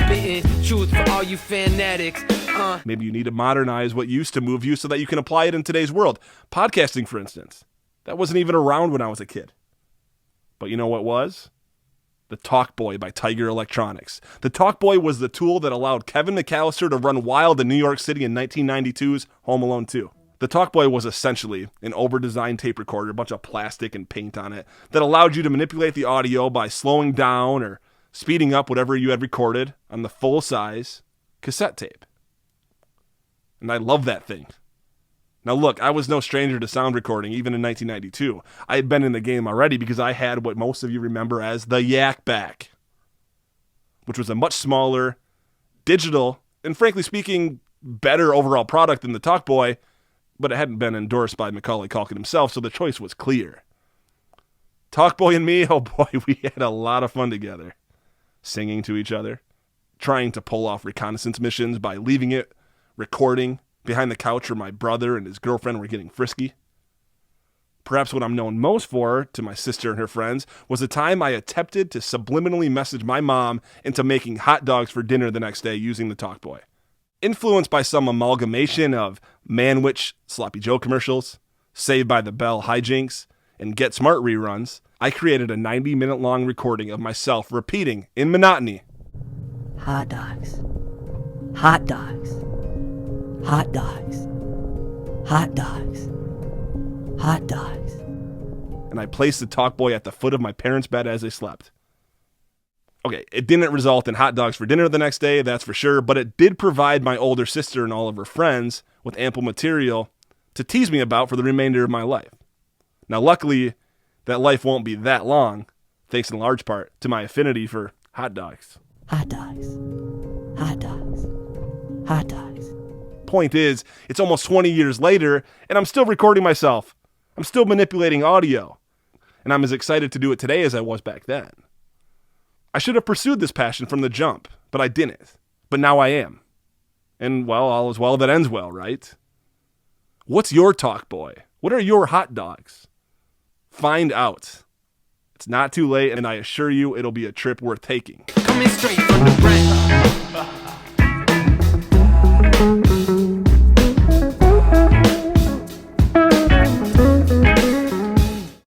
spitting truth for all you fanatics. Maybe you need to modernize what used to move you so that you can apply it in today's world. Podcasting, for instance. That wasn't even around when I was a kid. But you know what was? The Talkboy by Tiger Electronics. The Talkboy was the tool that allowed Kevin McAllister to run wild in New York City in 1992's Home Alone 2. The Talkboy was essentially an over-designed tape recorder, a bunch of plastic and paint on it, that allowed you to manipulate the audio by slowing down or speeding up whatever you had recorded on the full-size cassette tape. And I love that thing. Now look, I was no stranger to sound recording, even in 1992. I had been in the game already because I had what most of you remember as the Yak Back, which was a much smaller, digital, and frankly speaking, better overall product than the Talkboy, but it hadn't been endorsed by Macaulay Culkin himself, so the choice was clear. Talkboy and me, oh boy, we had a lot of fun together. Singing to each other, trying to pull off reconnaissance missions by leaving it recording behind the couch where my brother and his girlfriend were getting frisky. Perhaps what I'm known most for, to my sister and her friends, was the time I attempted to subliminally message my mom into making hot dogs for dinner the next day using the Talkboy. Influenced by some amalgamation of Manwich Sloppy Joe commercials, Saved by the Bell hijinks, and Get Smart reruns, I created a 90-minute long recording of myself repeating in monotony, hot dogs, hot dogs, hot dogs, hot dogs, hot dogs. And I placed the Talkboy at the foot of my parents' bed as they slept. Okay, it didn't result in hot dogs for dinner the next day, that's for sure, but it did provide my older sister and all of her friends with ample material to tease me about for the remainder of my life. Now, luckily, that life won't be that long, thanks in large part to my affinity for hot dogs. Hot dogs, hot dogs, hot dogs. Point is, it's almost 20 years later, and I'm still recording myself. I'm still manipulating audio. And I'm as excited to do it today as I was back then. I should have pursued this passion from the jump, but I didn't. But now I am. And, well, all is well that ends well, right? What's your Talkboy? What are your hot dogs? Find out. It's not too late, and I assure you it'll be a trip worth taking. Coming straight from the brand.